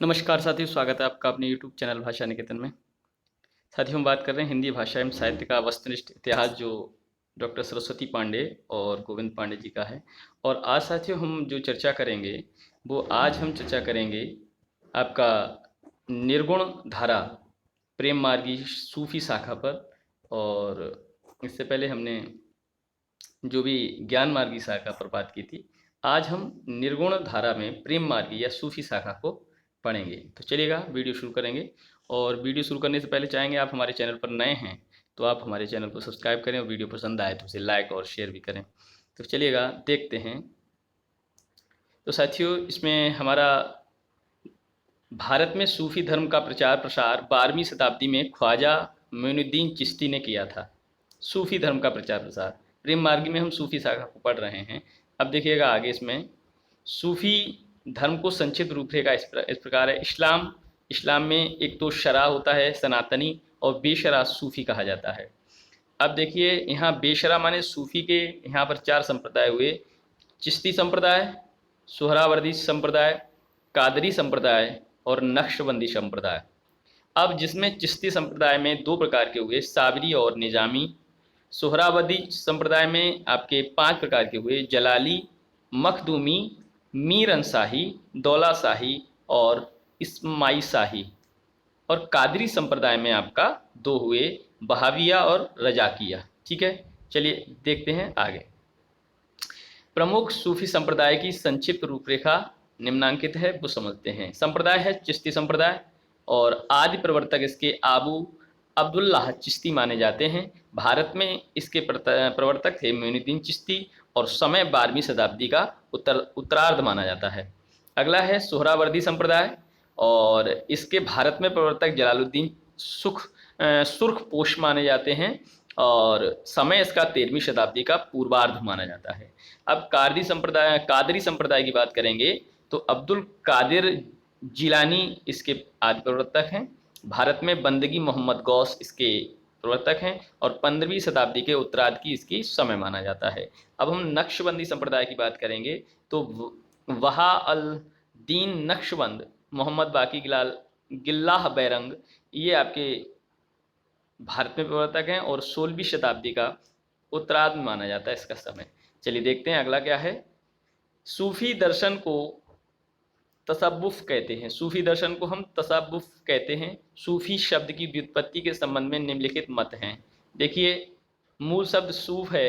नमस्कार साथियों, स्वागत है आपका अपने यूट्यूब चैनल भाषा निकेतन में। साथियों, हम बात कर रहे हैं हिंदी भाषा एवं साहित्य का वस्तुनिष्ठ इतिहास, जो डॉक्टर सरस्वती पांडे और गोविंद पांडे जी का है। और आज साथियों हम जो चर्चा करेंगे, वो आज हम चर्चा करेंगे आपका निर्गुण धारा प्रेम मार्गी सूफी शाखा पर। और इससे पहले हमने जो भी ज्ञान मार्गी शाखा पर बात की थी, आज हम निर्गुण धारा में प्रेम मार्गी या सूफी शाखा को पढ़ेंगे। तो चलिएगा वीडियो शुरू करेंगे। और वीडियो शुरू करने से पहले चाहेंगे, आप हमारे चैनल पर नए हैं तो आप हमारे चैनल को सब्सक्राइब करें और वीडियो पसंद आए तो उसे लाइक और शेयर भी करें। तो चलिएगा देखते हैं। तो साथियों, इसमें हमारा भारत में सूफी धर्म का प्रचार प्रसार 12वीं शताब्दी में ख्वाजा मोइनुद्दीन चिश्ती ने किया था। सूफी धर्म का प्रचार प्रसार, प्रेम मार्गी में हम सूफी शाखा को पढ़ रहे हैं। अब देखिएगा आगे, इसमें सूफी धर्म को संक्षिप्त रूपरेखा इस प्रकार है। इस्लाम में एक तो शरा होता है सनातनी, और बेशरा सूफी कहा जाता है। अब देखिए, यहाँ बेशरा माने सूफी के यहाँ पर 4 संप्रदाय हुए: चिश्ती संप्रदाय, सोहरावर्दी संप्रदाय, कादरी संप्रदाय और नक्शबंदी संप्रदाय। अब जिसमें चिश्ती संप्रदाय में 2 प्रकार के हुए, साबरी और निजामी। सोहरावर्दी संप्रदाय में आपके 5 प्रकार के हुए, जलाली, मखदूमी, मीर अंसाही, दौला शाही और इस्माई शाही। और कादरी संप्रदाय में आपका 2 हुए, बहाविया और रजाकिया। ठीक है, चलिए देखते हैं आगे। प्रमुख सूफी संप्रदाय की संक्षिप्त रूपरेखा निम्नांकित है, वो समझते हैं। संप्रदाय है चिश्ती संप्रदाय, और आदि प्रवर्तक इसके आबू अब्दुल्लाह चिश्ती माने जाते हैं। भारत में इसके प्रवर्तक थे मोइनुद्दीन चिश्ती, और समय 12वीं शताब्दी का उत्तरार्ध माना जाता है। अगला है सोहरावर्दी संप्रदाय, और इसके भारत में प्रवर्तक जलालुद्दीन सुर्खपोश माने जाते हैं, और समय इसका 13वीं शताब्दी का पूर्वार्ध माना जाता है। अब कादरी संप्रदाय की बात करेंगे तो अब्दुल कादिर जिलानी इसके आदि प्रवर्तक हैं। भारत में बंदगी मोहम्मद गौस इसके प्रवर्तक हैं, और 15वीं शताब्दी के उत्तरार्ध की इसकी समय माना जाता है। अब हम नक्शबंदी संप्रदाय की बात करेंगे तो वहा अल दीन नक्शबंद, मोहम्मद बाकी गिल्लाह बैरंग, ये आपके भारत में प्रवर्तक हैं, और 16वीं शताब्दी का उत्तरार्ध माना जाता है इसका समय। चलिए देखते हैं अगला क्या है। सूफी दर्शन को तसव्वुफ कहते हैं। सूफी दर्शन को हम तसव्वुफ कहते हैं। सूफी शब्द की व्युत्पत्ति के संबंध में निम्नलिखित मत हैं। देखिए, मूल शब्द सूफ है,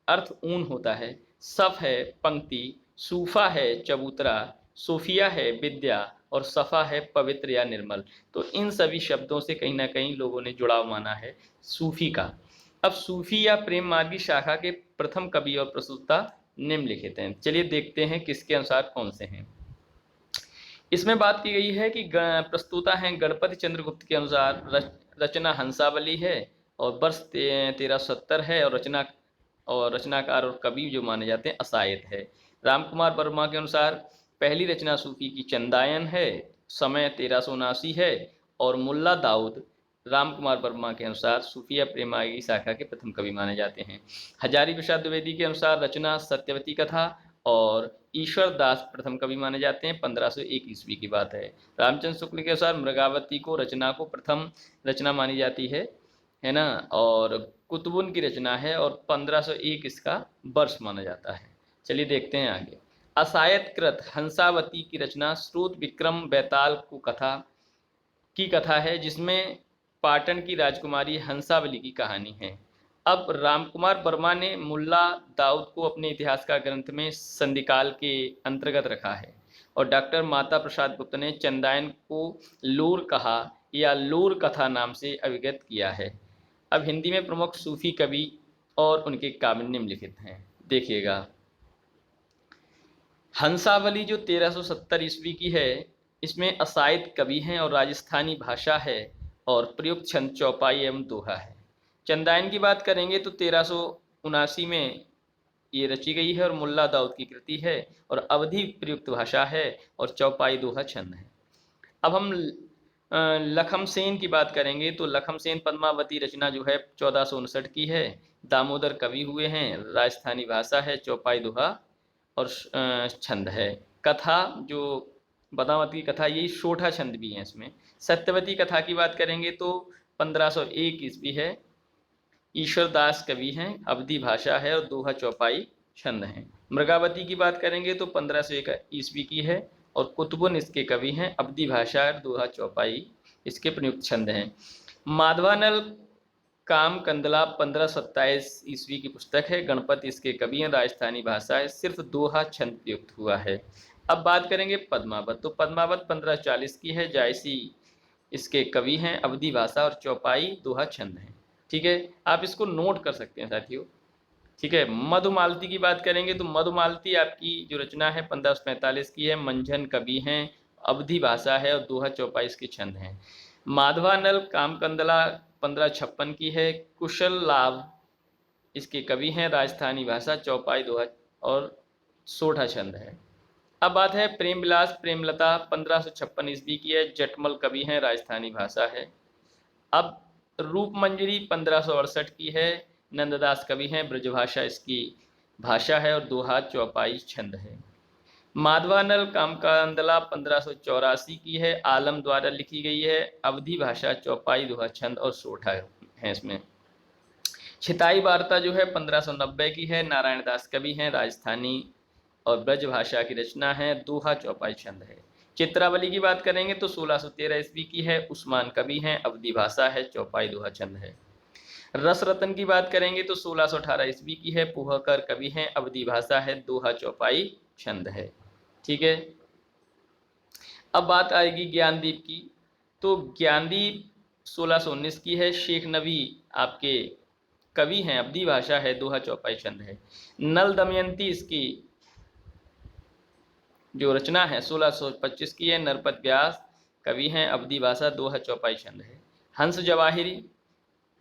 अर्थ ऊन होता है। सफ है पंक्ति, सूफा है चबूतरा, सूफिया है विद्या, और सफ़ा है पवित्र या निर्मल। तो इन सभी शब्दों से कहीं ना कहीं लोगों ने जुड़ाव माना है सूफी का। अब सूफी या प्रेम मार्गी शाखा के प्रथम कवि और प्रस्तुता निम्नलिखित हैं। चलिए देखते हैं किसके अनुसार कौन से हैं। इसमें बात की गई है कि प्रस्तुता हैं गणपति चंद्रगुप्त के अनुसार रचना हंसावली है, और वर्ष 1370 है, और रचनाकार और कवि जो माने जाते हैं असायत है। रामकुमार वर्मा के अनुसार पहली रचना सूफी की चंदायन है, समय 1379 है, और मुल्ला दाऊद रामकुमार वर्मा के अनुसार सूफिया प्रेमागी शाखा के प्रथम कवि माने जाते हैं। हजारी प्रसाद द्विवेदी के अनुसार रचना सत्यवती कथा, और ईश्वर दास प्रथम कवि माने जाते हैं, 1501 ईस्वी की बात है। रामचंद्र शुक्ल के अनुसार मृगावती को रचना को प्रथम रचना मानी जाती है ना, और कुतुबुन की रचना है, और 1501 इसका वर्ष माना जाता है। चलिए देखते हैं आगे। असायतकृत हंसावती की रचना श्रुत विक्रम बैताल की कथा है, जिसमें पाटन की राजकुमारी हंसावली की कहानी है। अब रामकुमार वर्मा ने मुल्ला दाऊद को अपने इतिहास का ग्रंथ में संधिकाल के अंतर्गत रखा है, और डॉक्टर माता प्रसाद गुप्त ने चंदायन को लूर कहा या लूर कथा नाम से अभिगत किया है। अब हिंदी में प्रमुख सूफी कवि और उनके काव्य निम्नलिखित हैं, देखिएगा। हंसावली जो 1370 ईस्वी की है, इसमें असायत कवि हैं और राजस्थानी भाषा है, और प्रयुक्त छंद चौपाई एवं दोहा है। चंदायन की बात करेंगे तो 1379 में ये रची गई है, और मुल्ला दाऊद की कृति है, और अवधि प्रयुक्त भाषा है, और चौपाई दोहा छंद है। अब हम लखमसेन की बात करेंगे तो लखमसेन पद्मावती रचना जो है 1459 की है। दामोदर कवि हुए हैं, राजस्थानी भाषा है, चौपाई दोहा और छंद है। कथा जो पद्मावती की कथा, यही सोठा छंद भी है इसमें। सत्यवती कथा की बात करेंगे तो 1501 ईस्वी है। ईश्वर दास कवि हैं, अवधी भाषा है और दोहा चौपाई छंद हैं। मृगावती की बात करेंगे तो 1501 ईस्वी की है और कुतुबुन इसके कवि हैं, अवधी भाषा और दोहा चौपाई इसके प्रयुक्त छंद हैं। माधवानल काम कंदला 1527 ईस्वी की पुस्तक है, गणपति इसके कवि हैं, राजस्थानी भाषा है, सिर्फ दोहा छंद प्रयुक्त हुआ है। अब बात करेंगे पद्मावत, तो पद्मावत 1540 की है, जायसी इसके कवि हैं, अवधी भाषा और चौपाई दोहा छंद हैं। ठीक है, आप इसको नोट कर सकते हैं साथियों। ठीक है, मधुमालती की बात करेंगे तो मधुमालती आपकी जो रचना है 1545 की है, मंझन कवि हैं, अवधी भाषा है और दोहा चौपाई इसके छंद हैं। माधवानल कामकंदला 1556 की है, कुशल लाभ इसके कवि हैं, राजस्थानी भाषा, चौपाई दोहा और सोठा छंद है। अब बात है प्रेम विलास प्रेमलता 1556 ईस्वी की है, जटमल कवि हैं, राजस्थानी भाषा है। अब रूप मंजरी 1568 की है, नंददास कवि हैं, ब्रजभाषा इसकी भाषा है और दोहा चौपाई छंद है। माधवानल कामकांदला 1584 की है, आलम द्वारा लिखी गई है, अवधी भाषा, चौपाई दोहा छंद और सोठा है इसमें। छिताई वार्ता जो है 1590 की है, नारायण दास कवि हैं, राजस्थानी और ब्रजभाषा की रचना है, दोहा चौपाई छंद है। चित्रावली की बात करेंगे तो 1613 ईस्वी की है, उस्मान कवि हैं, अवधी भाषा है, चौपाई दोहा छंद है। रस रतन की बात करेंगे तो 1618 ईस्वी की है, पुहकर कवि हैं, अवधी भाषा है, दोहा चौपाई छंद है। ठीक है, अब बात आएगी ज्ञानदीप की, तो ज्ञानदीप 1619 की है, शेख नबी आपके कवि हैं, अवधी भाषा है, दोहा चौपाई छंद है। नल दमयंती इसकी जो रचना है 1625 की है, नरपत व्यास कवि हैं, अवधी भाषा, दोहा चौपाई छंद है। हंस जवाहिरी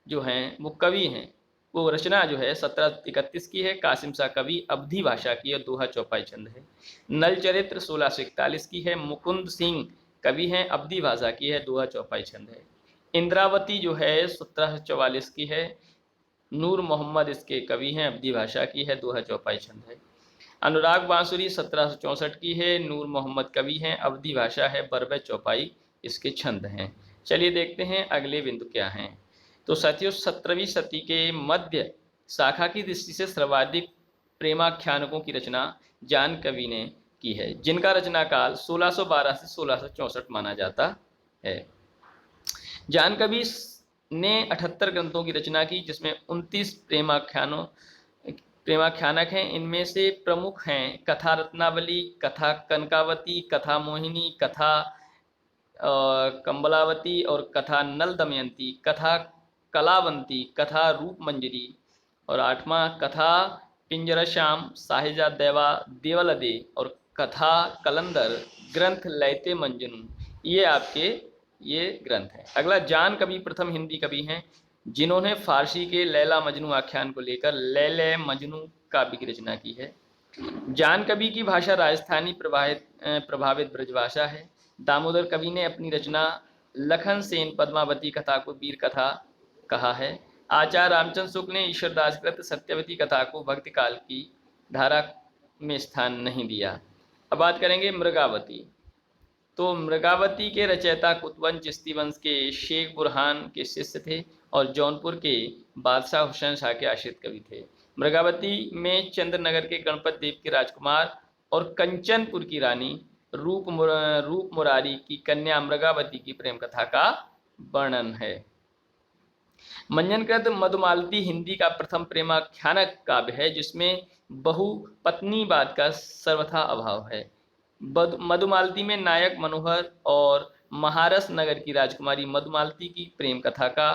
जो हैं वो कवि हैं, वो रचना जो है 1731 की है, कासिम शाह कवि, अवधी भाषा की है, दोहा चौपाई छंद है। नल चरित्र 1641 की है, मुकुंद सिंह कवि हैं, अवधी भाषा की है, दोहा चौपाई छंद है। इंद्रावती जो है 1744 की है, नूर मोहम्मद इसके कवि हैं, अवधी भाषा की है, दोहा चौपाई छंद है। अनुराग बांसुरी 1764 की है, नूर मोहम्मद कवि हैं, अवधी भाषा है, बरबे चौपाई इसके छंद हैं। चलिए देखते हैं अगले बिंदु क्या हैं। तो साथियों 17वीं सदी के मध्य शाखा की दृष्टि से सर्वाधिक प्रेमाख्यानकों की रचना जान कवि ने की है, जिनका रचना काल 1612 से 1664 माना जाता है। जान कवि ने 78 ग्रंथों की रचना की, जिसमें 29 प्रेमाख्यानक हैं। इनमें से प्रमुख हैं कथा रत्नावली, कथा कनकावती, कथा मोहिनी, कथा कम्बलावती और कथा नल दमयंती, कथा कलावंती, कथा रूप मंजरी और 8वां कथा पिंजरश्याम, साहिजा देवा देवलदे और कथा कलंदर ग्रंथ लैते मंजनू, ये आपके ये ग्रंथ हैं। अगला जान कवि प्रथम हिंदी कवि हैं, जिन्होंने फारसी के लैला मजनू आख्यान को लेकर लैले मजनू काव्य की रचना की है। जान कवि की भाषा राजस्थानी प्रभावित ब्रजभाषा है। दामोदर कवि ने अपनी रचना लखन सेन पद्मावती कथा को वीर कथा कहा है। आचार्य रामचंद्र शुक्ल ने ईश्वरदास कृत सत्यवती कथा को भक्ति काल की धारा में स्थान नहीं दिया। अब बात करेंगे मृगावती, तो मृगावती के रचयिता कुतुबन चिश्ती वंश के शेख बुरहान के शिष्य थे और जौनपुर के बादशाह हुसैन शाह के आश्रित कवि थे। मृगावती में चंद्रनगर के गणपत देव के राजकुमार और कंचनपुर की रानी रूप मुरारी की कन्या मृगावती की प्रेम कथा का वर्णन है। मंजनकृत मधुमालती हिंदी का प्रथम प्रेमाख्यानक काव्य है, जिसमें बहुपत्नीवाद का सर्वथा अभाव है। मधुमालती में नायक मनोहर और महारस नगर की राजकुमारी मधुमालती की प्रेम कथा का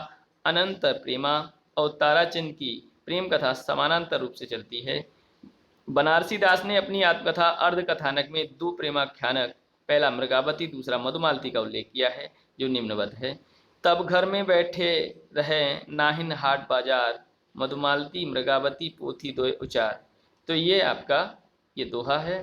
अनंतर प्रेमा और ताराचंद की प्रेम कथा समानांतर रूप से चलती है। बनारसी दास ने अपनी आत्मकथा अर्ध कथानक में 2 प्रेमाख्यानक, पहला मृगावती, दूसरा मधुमालती का उल्लेख किया है, जो निम्नवत है। तब घर में बैठे रहे नाहिन हाट बाजार, मधुमालती मृगावती पोथी दो उचार, तो ये आपका ये दोहा है।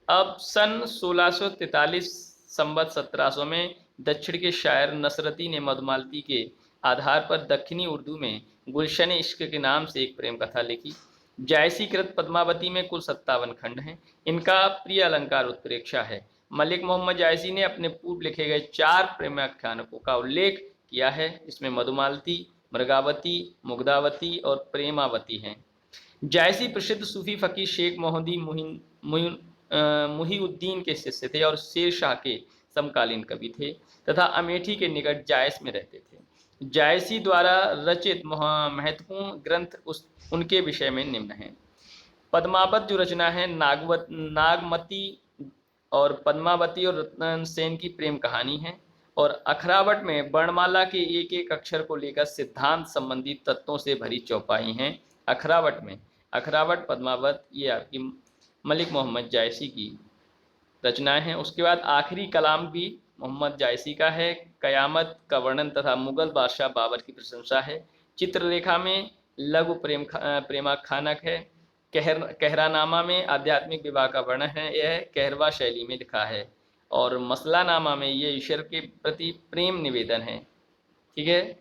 अब सन 1643 संवत 1700 में दक्षिण के शायर नसरती ने मधुमालती के आधार पर दक्षिणी उर्दू में गुलशन इश्क के नाम से एक प्रेम कथा लिखी। जायसी कृत पद्मावती में कुल 57 खंड हैं। इनका प्रिय अलंकार उत्प्रेक्षा है। मलिक मोहम्मद जायसी ने अपने पूर्व लिखे गए 4 प्रेमाख्यानकों का उल्लेख किया है, इसमें मधुमालती, मृगावती, मुग्धावती और प्रेमावती हैं। जायसी प्रसिद्ध सूफी फकीर शेख मोहम्मदी मुहीउद्दीन के शिष्य थे और शेर शाह के समकालीन कवि थे तथा अमेठी के निकट जायस में रहते थे। जायसी द्वारा रचित महत्वपूर्ण ग्रंथ उनके विषय में निम्न हैं। पद्मावत जो रचना है नागमती और पद्मावती और रतन सेन की प्रेम कहानी है, और अखरावट में वर्णमाला के एक एक अक्षर को लेकर सिद्धांत संबंधी तत्वों से भरी चौपाई हैं। अखरावट पद्मावत ये आपकी मलिक मोहम्मद जायसी की रचनाएं हैं। उसके बाद आखिरी कलाम भी मोहम्मद जायसी का है। कयामत का वर्णन तथा मुगल बादशाह बाबर की प्रशंसा है। चित्रलेखा में लघु प्रेमाख्यानक है। कहरानामा में आध्यात्मिक विवाह का वर्णन है, यह कहरवा शैली में लिखा है। और मसलानामा में ये ईश्वर के प्रति प्रेम निवेदन है। ठीक है,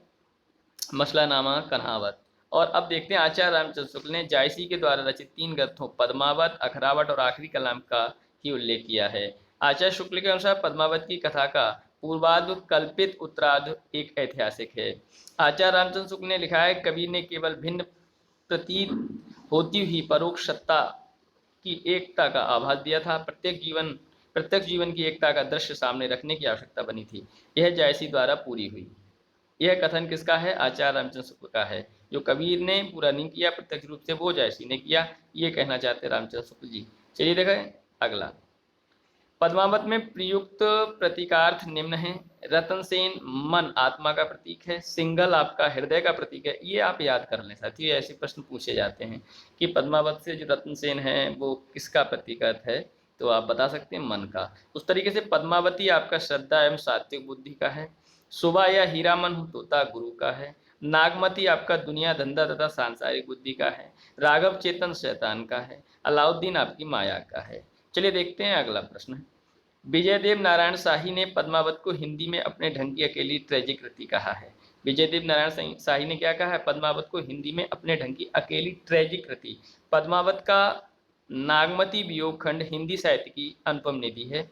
मसलानामा कन्हावत। और अब देखते हैं आचार्य रामचंद्र शुक्ल ने जायसी के द्वारा रचित 3 ग्रंथों पद्मावत, अखरावट और आखिरी कलाम का ही उल्लेख किया है। आचार्य शुक्ल के अनुसार पद्मावत की कथा का पूर्वार्ध कल्पित उत्तरार्ध एक ऐतिहासिक है। आचार्य रामचंद्र शुक्ल ने लिखा है, कवि ने केवल भिन्न प्रतीत होती हुई परोक्ष सत्ता की एकता का आभास दिया था। प्रत्यक्ष जीवन की एकता का दृश्य सामने रखने की आवश्यकता बनी थी। यह जायसी द्वारा पूरी हुई। यह कथन किसका है? आचार्य रामचंद्र शुक्ल का है। जो कबीर ने पूरा नहीं किया प्रत्यक्ष रूप से, वो जायसी ने किया, ये कहना चाहते रामचंद्र शुक्ल जी। चलिए देखें अगला। पद्मावत में प्रयुक्त प्रतीकार्थ निम्न है। रतन सेन मन आत्मा का प्रतीक है। सिंघल आपका हृदय का प्रतीक है। ये आप याद कर लें साथियों, ऐसे प्रश्न पूछे जाते हैं कि पद्मावत से जो रतन सेन है वो किसका प्रतीकार्थ है, तो आप बता सकते हैं मन का। उस तरीके से पद्मावती आपका श्रद्धा एवं सात्विक बुद्धि का है। सुबह या हीरामन तोता गुरु का है। नागमती आपका दुनिया धंधा तथा सांसारिक बुद्धि का है। राघव चेतन शैतान का है। अलाउद्दीन आपकी माया का है। चलिए देखते हैं अगला प्रश्न। विजयदेव नारायण शाही ने पद्मावत को हिंदी में अपने ढंग की अकेली ट्रेजिक कृति कहा है। विजयदेव नारायण शाही ने क्या कहा है? पद्मावत को हिंदी में अपने ढंग की अकेली ट्रेजिक कृति। पद्मावत का नागमती वियोग खंड हिंदी साहित्य की अनुपम निधि है।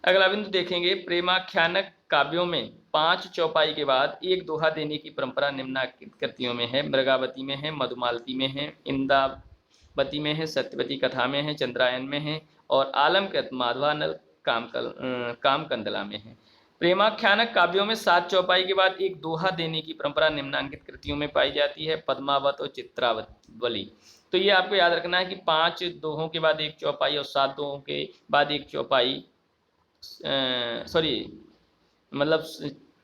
अगला बिंदु देखेंगे, प्रेमाख्यानक काव्यों में 5 चौपाई के बाद एक दोहा देने की परंपरा निम्नलिखित कृतियों में है। मृगावती में है, मधुमालती में है, इंदावती में है, सत्यवती कथा में है, चंद्रायन में है और आलमकृत माधवानल कामकंदला में है। प्रेमाख्यानक काव्यों में 7 चौपाई के बाद एक दोहा देने की परंपरा निम्नांकित कृतियों में पाई जाती है, पद्मावत और चित्रावली। तो ये आपको याद रखना है कि 5 दोहों के बाद एक चौपाई और 7 दोहों के बाद एक चौपाई, मतलब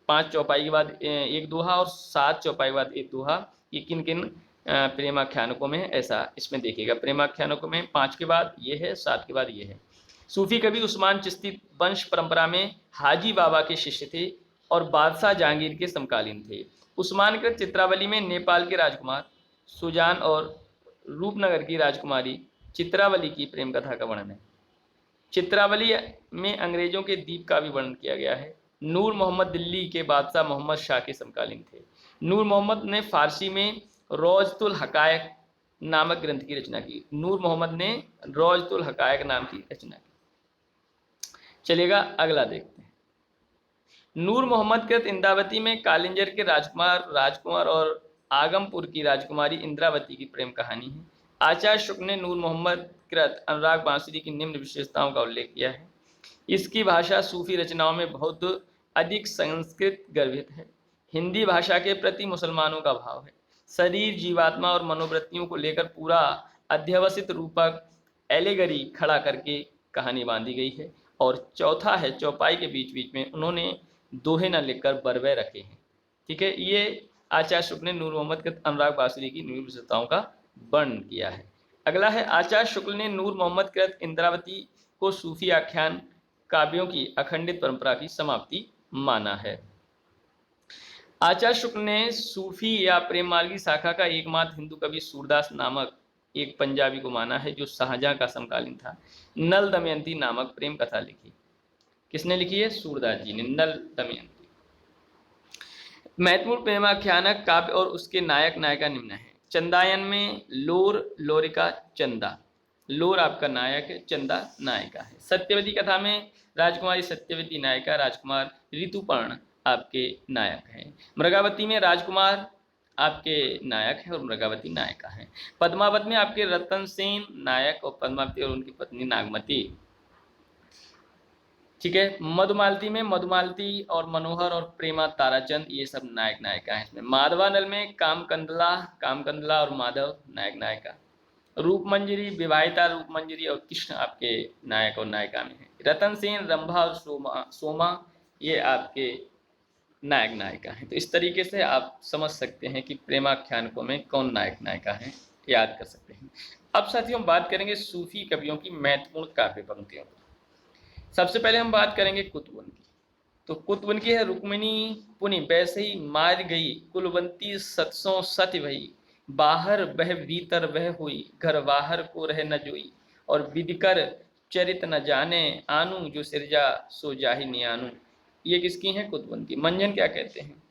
5 चौपाई के बाद एक दोहा और 7 चौपाई के बाद एक दोहा, ये किन किन प्रेमाख्यानकों में है ऐसा इसमें देखिएगा। प्रेमाख्यानकों में 5 के बाद ये है, 7 के बाद ये है। सूफी कवि उस्मान चिश्ती वंश परंपरा में हाजी बाबा के शिष्य थे और बादशाह जहांगीर के समकालीन थे। उस्मान कृत चित्रावली में नेपाल के राजकुमार सुजान और रूपनगर की राजकुमारी चित्रावली की प्रेम कथा का वर्णन है। चित्रावली में अंग्रेजों के द्वीप का भी वर्णन किया गया है। नूर मोहम्मद दिल्ली के बादशाह मोहम्मद शाह के समकालीन थे। नूर मोहम्मद ने फारसी में रोजतुल हकायक नामक ग्रंथ की रचना की। नूर मोहम्मद ने रोजतुल हकायक नाम की रचना की। चलिएगा अगला देखते हैं। नूर मोहम्मद कृत इंद्रावती में कालिंजर के राजकुमार और आगमपुर की राजकुमारी इंद्रावती की प्रेम कहानी है। आचार्य शुक्ल ने नूर मोहम्मद कृत अनुराग बांसुरी की निम्न विशेषताओं का उल्लेख किया है। इसकी भाषा सूफी रचनाओं में बहुत अधिक संस्कृत गर्भित है। हिंदी भाषा के प्रति मुसलमानों का भाव है। शरीर, जीवात्मा और मनोवृत्तियों को लेकर पूरा अध्यवसित रूपक एलेगरी खड़ा करके कहानी बांधी गई है। और चौथा है, चौपाई के बीच बीच में उन्होंने दोहे न लिखकर बरवे रखे हैं। ठीक है, ये आचार्य शुक्ल ने नूर मोहम्मद के अनुराग बांसुरी की निम्न विशेषताओं का वर्णन किया है। अगला है, आचार्य शुक्ल ने नूर मोहम्मद कृत इंद्रावती को सूफी आख्यान काव्यों की अखंडित परंपरा की समाप्ति माना है। आचार्य शुक्ल ने सूफी या प्रेम मार्गी शाखा का एकमात्र हिंदू कवि सूरदास नामक एक पंजाबी को माना है जो शाहजहां का समकालीन था। नल दमयंती नामक प्रेम कथा लिखी। किसने लिखी है? सूरदास जी ने नल दमयंती। महत्वपूर्ण प्रेमाख्यानक काव्य और उसके नायक नायिका निम्न है। चंदायन में लोर लोरिका चंदा, लोर आपका नायक है, चंदा नायिका है। सत्यवती कथा में राजकुमारी सत्यवती नायिका, राजकुमार ऋतुपर्ण आपके नायक हैं। मृगावती में राजकुमार आपके नायक हैं और मृगावती नायिका हैं। पद्मावत में आपके रतन सेन नायक और पद्मावती और उनकी पत्नी नागमती। ठीक है। मधुमालती में मधुमालती और मनोहर और प्रेमा ताराचंद, ये सब नायक नायिका हैं इसमें। माधवानल में कामकंदला और माधव नायक नायिका। रूप मंजरी विवाहिता रूप मंजरी और कृष्ण आपके नायक और नायिका में है। रतन सेन रंभा और सोमा ये आपके नायक नायिका हैं। तो इस तरीके से आप समझ सकते हैं कि प्रेमाख्यानकों में कौन नायक नायिका हैं, याद कर सकते हैं। अब साथियों बात करेंगे सूफी कवियों की महत्वपूर्ण काव्य पंक्तियों की। सबसे पहले हम बात करेंगे कुतुबन की। तो कुतुबन की है, रुक्मिणी पुनि वैसे ही मार गई, कुलवंती सतसों सत्य भई, बाहर बह भीतर वह हुई, घर बाहर को रह न जोई, और विधिकर चरित न जाने, आनू जो सिरजा सो जाहि नियानू। ये किसकी हैं? कुतुबन की। मंजन क्या कहते हैं?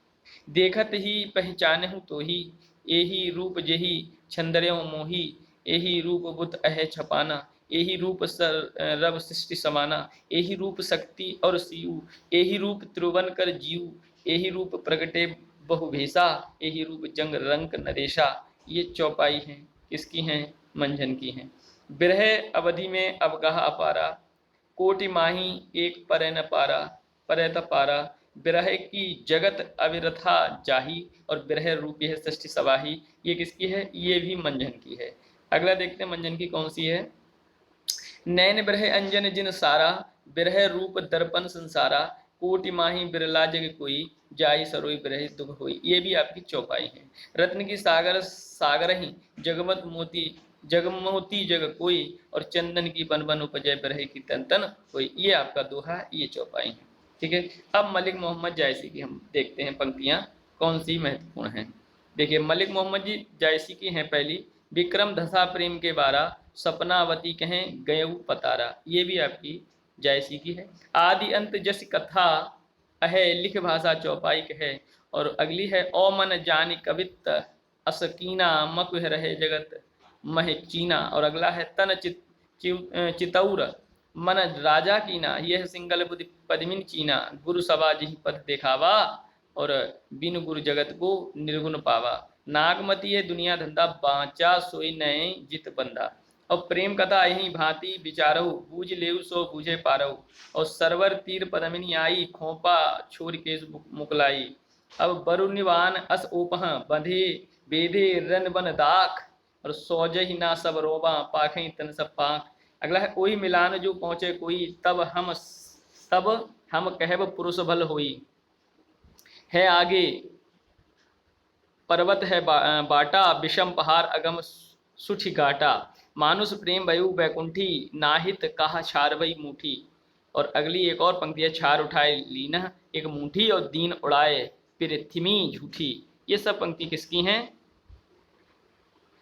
देखत ही पहचानहु तो ही, एही रूप जेही छंदर्यो मोही, एही रूप बुत अह छपाना, एही रूप सर रब सृष्टि समाना, एही रूप शक्ति और सीयू, एही रूप त्रिभुवन कर जीव, एही रूप प्रगटे बहुभेषा, एही रूप जंग रंक नरेशा। ये चौपाई हैं, किसकी हैं? मंझन की हैं। बिरह अवधि में अवगाह अपारा, कोटि माही एक पर न पारा, परत पारा, बिरह की जगत अविरथा जाही, और बिरह रूपी है सृष्टि सवाही। ये किसकी है? ये भी मंझन की है। अगला देखते हैं मंझन की कौन सी है। नैन बिरह अंजन जिन सारा, बिरह रूप दर्पण संसारा, कोटि माही बिरला जग कोई, जाई सरोई बिरह दुख होई। ये भी आपकी चौपाई है। रत्न की सागर सागर ही, जगमत मोती जगमोती जग कोई, और चंदन की बन बन उपजय बिरह की तन तन कोई। ये आपका दोहा, ये चौपाई है। ठीक है। अब मलिक मोहम्मद जायसी की हम देखते हैं पंक्तियां कौन सी महत्वपूर्ण हैं। देखिए मलिक मोहम्मद जी जायसी की हैं पहली, विक्रम धसा प्रेम के बारा, सपनावती कहें गयऊ पतारा। ये भी आपकी जायसी की है। आदि अंत जस कथा अहे, लिख भाषा चौपाई कहे। और अगली है, ओ मन जानि कवित असकीना, मकुह रहे जगत मह चीना। और अगला है, तन चितौर मन राजा कीना, यह सिंगल बुद्धि पदमिन चीना, गुरु सभा जिहि पद देखावा, और बिनु गुरु जगत को निर्गुण पावा। नागमती है, दुनिया धंधा बाँचा सोई नए जित बंधा। और प्रेम कथा यही भांति विचारहु, बूझ लेउ सो बूझे पारहु। और सरवर तीर पदमिनी आई, खोपा छोर केस मुकलाई। अब बरु निवान अस ओपह, बंधे बेधे रन बन दाख, और सौजहि ना सब रोबा, पाखई तन सब पाख। अगला है, कोई मिलान जो पहुँचे कोई, तब हम कहब पुरुष बल होई। है आगे पर्वत है बाटा, विषम पहाड़ अगम सुठि घाटा। मानुष प्रेम भयु बैकुंठी, नाहित कहा छार वही मूठी। और अगली एक और पंक्ति है, छार उठाए लीना एक मूठी, और दीन उड़ाए पृथ्वी झूठी। ये सब पंक्ति किसकी हैं?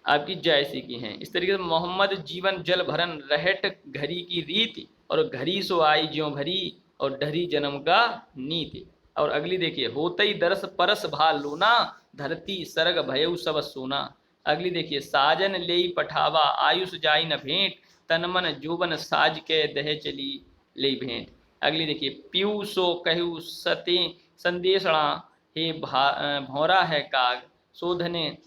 आपकी जायसी की हैं। इस तरीके से मोहम्मद जीवन जल भरन, रहट घड़ी की रीति, और घड़ी सो आई ज्यों भरी, और डरी जन्म का नीति। और अगली देखिए, होते ही दरस परस भा लोना, धरती सरग भयउ सब सोना। अगली देखिए, साजन लेई पठावा, आयुष जाई न भेंट, तन मन जोबन साज के दहे चली ले भेंट। अगली देखिए, पीयू सो कहू सते संदेशणा, हे भौरा है काग, शोधने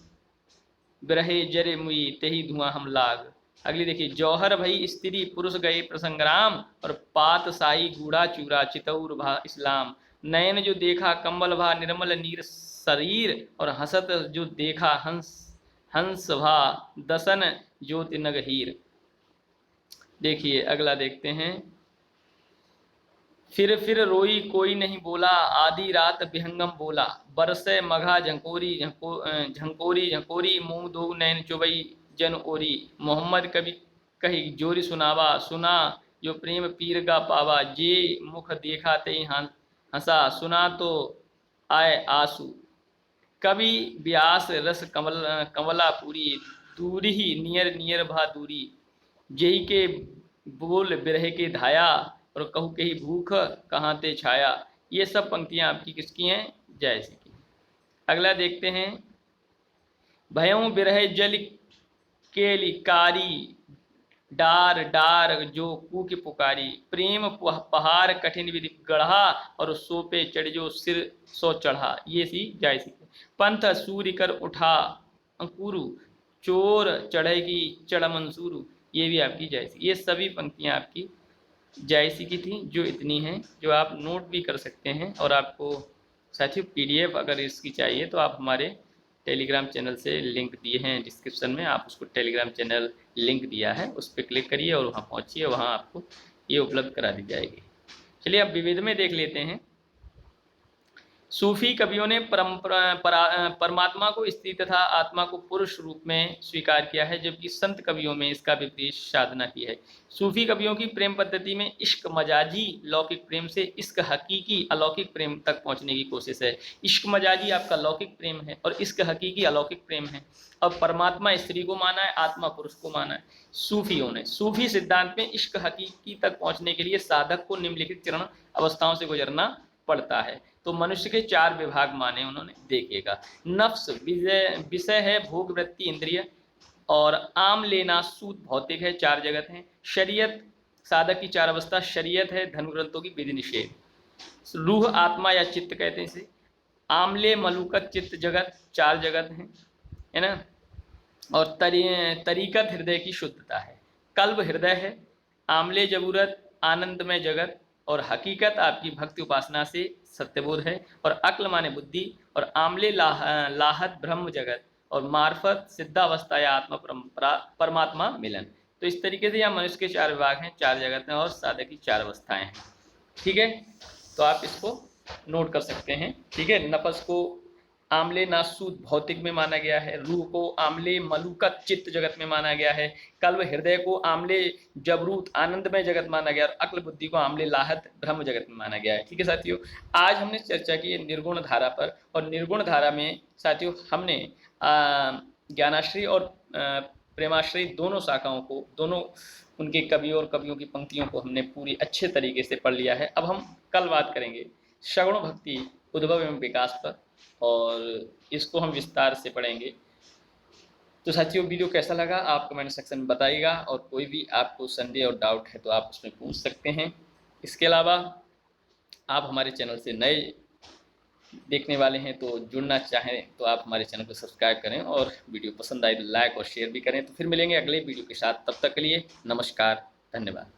बिरहे जरे मुई तेही धुआं हम लाग। अगली देखिए, जौहर भई स्त्री पुरुष गए प्रसंग्राम, और पात साई गूढ़ा चूरा चितौर भा इस्लाम। नयन जो देखा कम्बल भा निर्मल नीर शरीर, और हसत जो देखा हंस हंस भा दसन ज्योति नगहीर। देखिए अगला देखते हैं, फिर रोई कोई नहीं बोला, आधी रात विहंगम बोला, बरसे मघा झंकोरी झंकोरी झंकोरी, मुंह दो नैन चुबई जन ओरी। मोहम्मद कभी कही जोरी सुनावा, सुना जो प्रेम पीर का पावा, जे मुख देखा ते हंसा, सुना तो आए आंसू। कवि व्यास रस कमला पूरी, दूरी ही नियर नियर भा दूरी, जेहि के बोल बिरह के धाया, और कहू के ही भूख कहाँ ते छाया। ये सब पंक्तियां आपकी किसकी हैं? जायसी की। अगला देखते हैं, भयों बिरह जल केलिकारी, डार डार जो कूक पुकारी, प्रेम पहाड़ कठिन विधि गढ़ा, और सो पे चढ़ जो सिर सो चढ़ा, ये सी जायसी। पंथ सूर्य कर उठा अंकुरु, चोर चढ़ेगी चढ़ मंसूरू, ये भी आपकी जायसी। ये सभी पंक्तियां आपकी जायसी की थी, जो इतनी हैं, जो आप नोट भी कर सकते हैं। और आपको साथियों पीडीएफ अगर इसकी चाहिए तो आप हमारे टेलीग्राम चैनल से लिंक दिए हैं डिस्क्रिप्शन में, आप उसको टेलीग्राम चैनल लिंक दिया है, उस पर क्लिक करिए और वहाँ पहुँचिए, वहाँ आपको ये उपलब्ध करा दी जाएगी। चलिए अब विविध में देख लेते हैं। सूफी कवियों ने परमात्मा को स्त्री तथा आत्मा को पुरुष रूप में स्वीकार किया है, जबकि संत कवियों में इसका विपरीत साधना की है। सूफी कवियों की प्रेम पद्धति में इश्क मजाजी लौकिक प्रेम से इश्क हकीकी अलौकिक प्रेम तक पहुंचने की कोशिश है। इश्क मजाजी आपका लौकिक प्रेम है और इश्क हकीकी अलौकिक प्रेम है। अब परमात्मा स्त्री को माना है, आत्मा पुरुष को माना है सूफियों ने। सूफी सिद्धांत में इश्क हकीकी तक पहुंचने के लिए साधक को निम्नलिखित चरण अवस्थाओं से गुजरना पड़ता है। तो मनुष्य के 4 विभाग माने उन्होंने, देखिएगा। नफ्स विषय है, भोग वृत्ति इंद्रिय, और आम लेना सूद भौतिक है, 4 जगत हैं। शरीयत साधक की 4 अवस्था, शरीयत है धर्म ग्रंथों की विधि निषेध। रूह आत्मा या चित्त कहते हैं इसे। आमले मलुकत चित्त जगत, 4 जगत हैं, है ना। और तरीकत हृदय की शुद्धता है। कल्ब हृदय है, आमले जबूरत आनंदमय जगत, और हकीकत आपकी भक्ति उपासना से सत्यबोध है, और अक्ल माने बुद्धि, और आमले लाहत ब्रह्म जगत, और मार्फत सिद्धावस्था या आत्मा परमात्मा मिलन। तो इस तरीके से यह मनुष्य के 4 विभाग हैं, 4 जगत हैं, और साधक की 4 अवस्थाएं हैं। ठीक है, तो आप इसको नोट कर सकते हैं। ठीक है, नफस को आमले नासूद भौतिक में माना गया है, रूह को आमले मलुकत चित्त जगत में माना गया है, कल्ब हृदय को आमले जबरूत आनंदमय जगत माना गया, और अक्ल बुद्धि को आमले लाहत ब्रह्म जगत में माना गया है। ठीक है साथियों, आज हमने चर्चा की निर्गुण धारा पर, और निर्गुण धारा में साथियों हमने ज्ञानाश्री और प्रेमाश्री दोनों शाखाओं को, दोनों उनके कवियों और कवियों की पंक्तियों को हमने पूरी अच्छे तरीके से पढ़ लिया है। अब हम कल बात करेंगे सगुण भक्ति उद्भव एवं विकास पर, और इसको हम विस्तार से पढ़ेंगे। तो साथियों वीडियो कैसा लगा आप कमेंट सेक्शन में बताइएगा, और कोई भी आपको संदेह और डाउट है तो आप उसमें पूछ सकते हैं। इसके अलावा आप हमारे चैनल से नए देखने वाले हैं तो जुड़ना चाहें तो आप हमारे चैनल को सब्सक्राइब करें, और वीडियो पसंद आए तो लाइक और शेयर भी करें। तो फिर मिलेंगे अगले वीडियो के साथ, तब तक के लिए नमस्कार, धन्यवाद।